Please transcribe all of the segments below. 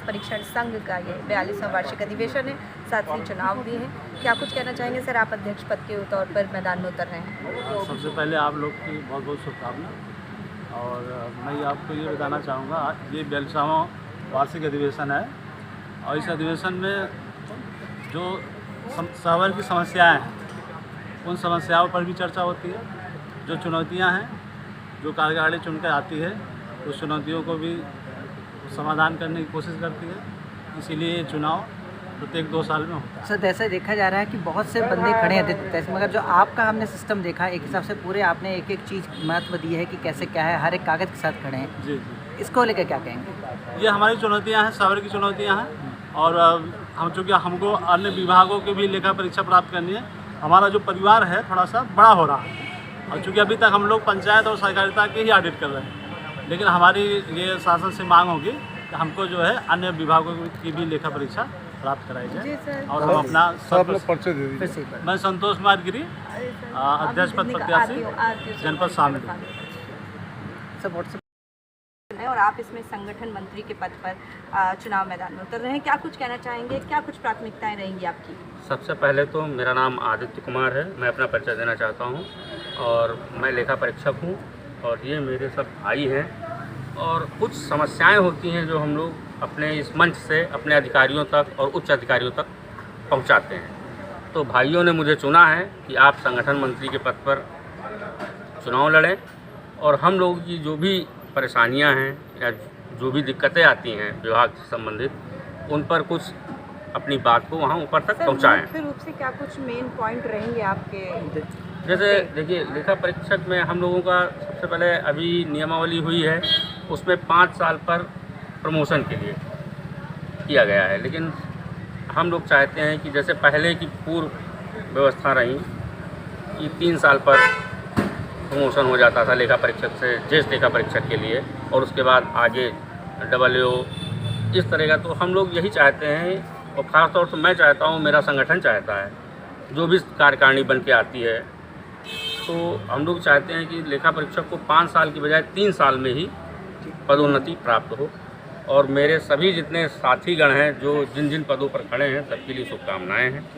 परीक्षण संघ का ये 42वां वार्षिक अधिवेशन है, साथ ही चुनाव भी है। क्या कुछ कहना चाहेंगे सर, आप अध्यक्ष पद के तौर पर मैदान में उतर रहे हैं? सबसे पहले आप लोग की बहुत बहुत शुभकामनाएं। और मैं आपको ये बताना चाहूँगा, ये 42वां वार्षिक अधिवेशन है और इस अधिवेशन में जो शहर की समस्याएं हैं उन समस्याओं पर भी चर्चा होती है। जो चुनौतियां हैं, जो कार्यकारिणी चुनकर आती है, उस चुनौतियों को भी समाधान करने की कोशिश करती है। इसीलिए ये चुनाव प्रत्येक 2 साल में होता है। सर, जैसे देखा जा रहा है कि बहुत से बंदे खड़े हैं, मगर जो आपका हमने सिस्टम देखा एक हिसाब से पूरे आपने एक एक चीज़ महत्व दी है कि कैसे क्या है, हर एक कागज़ के साथ खड़े हैं। जी जी, इसको लेकर क्या कहेंगे? ये हमारी चुनौतियां हैं, शहर की चुनौतियां हैं। और हम चूँकि हमको अन्य विभागों की भी लेखा परीक्षा प्राप्त करनी है, हमारा जो परिवार है थोड़ा सा बड़ा हो रहा है। और चूँकि अभी तक हम लोग पंचायत और सहकारिता के ही ऑडिट कर रहे हैं, लेकिन हमारी ये शासन से मांग होगी कि हमको जो है अन्य विभागों की भी लेखा परीक्षा प्राप्त कराई जाए। और हम अपना परिचय दे दीजिए। मैं संतोष कुमार गिरी, अध्यक्ष पद प्रत्याशी, जनपद शामिल। और आप इसमें संगठन मंत्री के पद पर चुनाव मैदान में उतर रहे हैं, क्या कुछ कहना चाहेंगे? क्या कुछ प्राथमिकताएं रहेंगी आपकी? सबसे पहले तो मेरा नाम आदित्य कुमार है, मैं अपना परिचय देना चाहता हूं और मैं लेखा परीक्षक हूं और ये मेरे सब भाई हैं। और कुछ समस्याएं होती हैं जो हम लोग अपने इस मंच से अपने अधिकारियों तक और उच्च अधिकारियों तक पहुंचाते हैं। तो भाइयों ने मुझे चुना है कि आप संगठन मंत्री के पद पर चुनाव लड़ें और हम लोगों की जो भी परेशानियां हैं या जो भी दिक्कतें आती हैं विभाग से संबंधित, उन पर कुछ अपनी बात को वहाँ ऊपर तक पहुँचाएँ। मुख्य रूप से क्या कुछ मेन पॉइंट रहेंगे आपके? जैसे देखिए, लेखा परीक्षक में हम लोगों का सबसे पहले अभी नियमावली हुई है, उसमें 5 साल पर प्रमोशन के लिए किया गया है। लेकिन हम लोग चाहते हैं कि जैसे पहले की पूर्व व्यवस्था रही कि 3 साल पर प्रमोशन हो जाता था लेखा परीक्षक से ज्येष्ठ लेखा परीक्षक के लिए, और उसके बाद आगे WO इस तरह का। तो हम लोग यही चाहते हैं और ख़ास तौर से मैं चाहता हूँ, मेरा संगठन चाहता है, जो भी कार्यकारिणी बन के आती है, तो हम लोग चाहते हैं कि लेखा परीक्षक को 5 साल की बजाय 3 साल में ही पदोन्नति प्राप्त हो। और मेरे सभी जितने साथीगण हैं जो जिन जिन पदों पर खड़े हैं, सबके लिए शुभकामनाएँ हैं।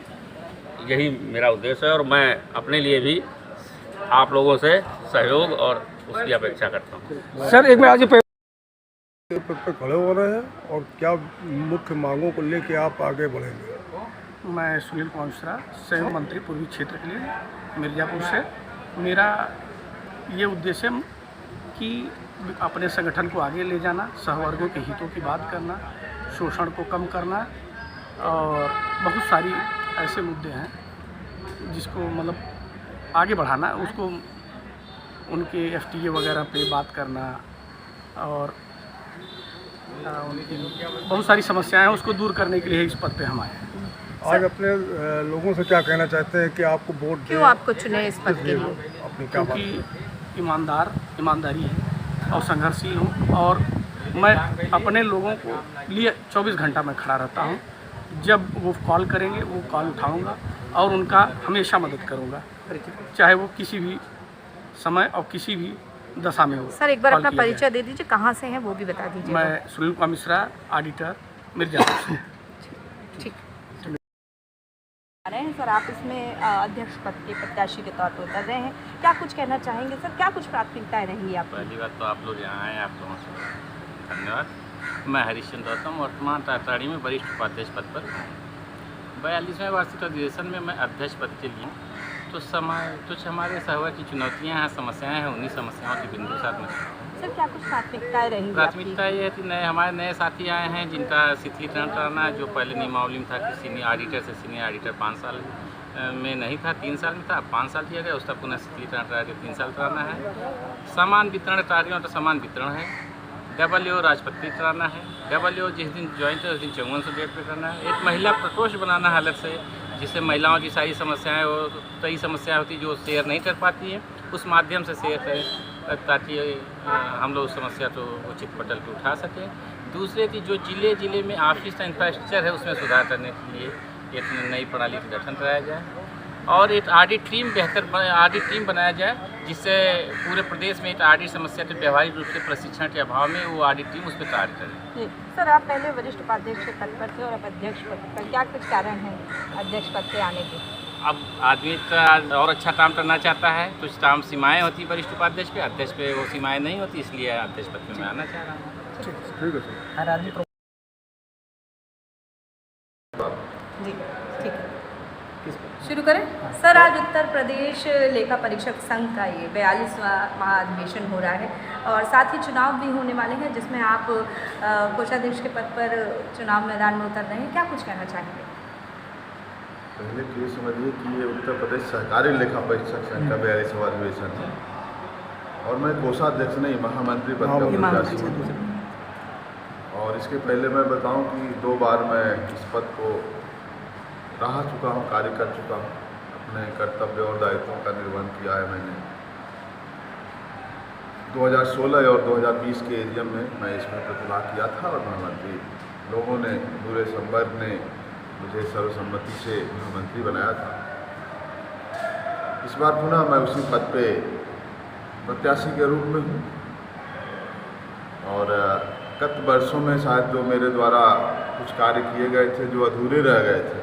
यही मेरा उद्देश्य है और मैं अपने लिए भी आप लोगों से सहयोग और उसकी अपेक्षा करता हूँ। सर, एक बार आज पद पर खड़े हो रहे हैं और क्या मुख्य मांगों को लेके आप आगे बढ़ेंगे? मैं सुनील कुमार मिश्रा, संयुक्त मंत्री पूर्वी क्षेत्र के लिए मिर्ज़ापुर से। मेरा ये उद्देश्य कि अपने संगठन को आगे ले जाना, सहवर्गों के हितों की बात करना, शोषण को कम करना, और बहुत सारी ऐसे मुद्दे हैं जिसको मतलब आगे बढ़ाना, उसको उनके FTA वगैरह पे बात करना, और उनकी बहुत सारी समस्याएं हैं उसको दूर करने के लिए इस पद पे हम आए हैं। आज अपने लोगों से क्या कहना चाहते हैं कि आपको वोट दें? क्यों आपको चुने इस पद के लिए? अपनी क्या बात? क्योंकि ईमानदारी है और संघर्षशील हूँ, और मैं अपने लोगों को लिए 24 घंटा में खड़ा रहता हूँ। जब वो कॉल करेंगे वो कॉल उठाऊँगा और उनका हमेशा मदद करूँगा, चाहे वो किसी भी समय और किसी भी दशा में हो। सर, एक बार अपना परिचय दे दीजिए, कहाँ से हैं वो भी बता दीजिए। मैं सुनील कुमार मिश्रा, ऑडिटर, मिर्ज़ापुर से। ठीक रहे हैं सर, आप इसमें अध्यक्ष पद के प्रत्याशी के तौर पर उतर रहे हैं, क्या कुछ कहना चाहेंगे सर? क्या कुछ प्राथमिकताएं रहेंगी आप? पहली बात तो आप लोग यहाँ आए, आप लोगों से धन्यवाद। मैं हरीशचंद्र रतम, वर्तमान टाटाड़ी में वरिष्ठ उपाध्यक्ष पद पर। 42वें वार्षिक अधिवेशन में मैं अध्यक्ष पद के लिए तो कुछ हमारे सहवर की चुनौतियाँ हैं, समस्याएं हैं, उन्हीं समस्याओं के बिंदु साथ में सर क्या कुछ प्राथमिकताएं रहेंगी? प्राथमिकता ये है कि हमारे नए साथी आए हैं जिनका शिथिलीकरण कराना है। जो पहले नियमावली में था कि सीनियर ऑडिटर से सीनियर ऑडिटर 5 साल में नहीं था, 3 साल में था, 5 साल किया गया, उसका पुनः शिथिलीकरण करा के 3 साल कराना है। समान वितरण कार्यों का समान वितरण है। WO राजपत्रित कराना है। WO जिस दिन ज्वाइंट है उस दिन 5400 डेट पे करना है। एक महिला प्रकोष्ठ बनाना है अलग से, जिससे महिलाओं की सारी समस्याएं और कई समस्याएं होती जो शेयर नहीं कर पाती हैं, उस माध्यम से शेयर करें ताकि हम लोग उस समस्या को उचित पटल पर उठा सकें। दूसरे की जो जिले में ऑफिस का इंफ्रास्ट्रक्चर है उसमें सुधार करने के लिए एक नई प्रणाली का गठन कराया जाए। और एक ऑडिट टीम ऑडिट टीम बनाया जाए, जिससे पूरे प्रदेश में एक ऑडिट समस्या के व्यवहारिक रूप से प्रशिक्षण के अभाव में वो ऑडिट टीम उस पर कार्य करे। जी सर, आप पहले वरिष्ठ उपाध्यक्ष के पद पर थे और अब अध्यक्ष पद पर, क्या कुछ कारण है अध्यक्ष पद पे आने के? अब आदमी और अच्छा काम करना चाहता है, कुछ काम सीमाएँ होती वरिष्ठ उपाध्यक्ष पे, अध्यक्ष पे वो सीमाएँ नहीं होती, इसलिए अध्यक्ष पद पे मैं आना चाह रहा हूँ। ठीक है सर। हर आदमी जी ठीक है, शुरू करें सर। आज उत्तर प्रदेश लेखा परीक्षक संघ का ये 42वां महाधिवेशन हो रहा है और साथ ही चुनाव भी होने वाले हैं, जिसमें आप कोषाध्यक्ष के पद पर चुनाव मैदान में उतर रहे हैं, क्या कुछ कहना चाहेंगे? पहले तो ये समझिए कि ये उत्तर प्रदेश सहकारी लेखा परीक्षक संघ का 42वां अधिवेशन है और मैं कोषाध्यक्ष नहीं, महामंत्री पद का प्रत्याशी हूँ। और इसके पहले मैं बताऊं कि 2 बार मैं इस पद को रहा चुका हूं, कार्य कर चुका हूं, अपने कर्तव्य और दायित्वों का निर्वहन किया है मैंने। 2016 और 2020 के एरियम में मैं इसमें प्रतिभाग किया था और महामंत्री लोगों ने, पूरे संवर्ग ने मुझे सर्वसम्मति से महामंत्री बनाया था। इस बार पुनः मैं उसी पद पे प्रत्याशी के रूप में हूँ और गत वर्षों में शायद जो मेरे द्वारा कुछ कार्य किए गए थे जो अधूरे रह गए थे,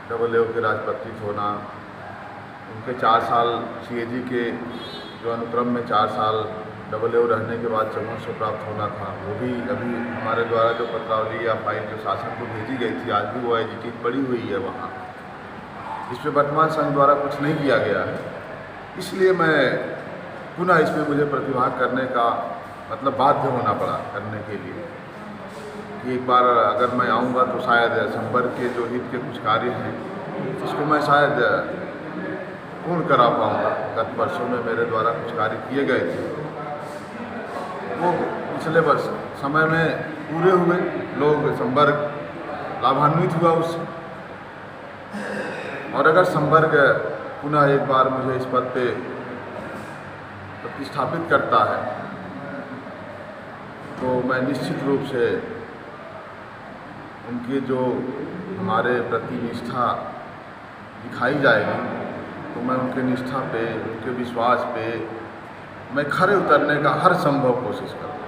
AA के राजपत्रित होना, उनके 4 साल CAG के जो अनुक्रम में 4 साल AA रहने के बाद प्रमोशन प्राप्त होना था, वो भी अभी हमारे द्वारा जो पत्रावली या फाइल जो शासन को भेजी गई थी, आज भी वो एजिटेट पड़ी हुई है वहाँ। इस पर वर्तमान संघ द्वारा कुछ नहीं किया गया है, इसलिए मैं पुनः इसमें मुझे प्रतिभाग करने का मतलब बाध्य होना पड़ा करने के लिए कि एक बार अगर मैं आऊँगा तो शायद संवर्ग के जो हित के कुछ कार्य हैं इसको मैं शायद पूर्ण करा पाऊँगा। गत वर्षों में मेरे द्वारा कुछ कार्य किए गए थे, वो पिछले वर्ष समय में पूरे हुए, लोग संवर्ग लाभान्वित हुआ उससे। और अगर संवर्ग पुनः एक बार मुझे इस पद पे प्रतिष्ठापित करता है तो मैं निश्चित रूप से उनके जो हमारे प्रति निष्ठा दिखाई जाएगी तो मैं उनके निष्ठा पे, उनके विश्वास पे मैं खरे उतरने का हर संभव कोशिश करूँगा।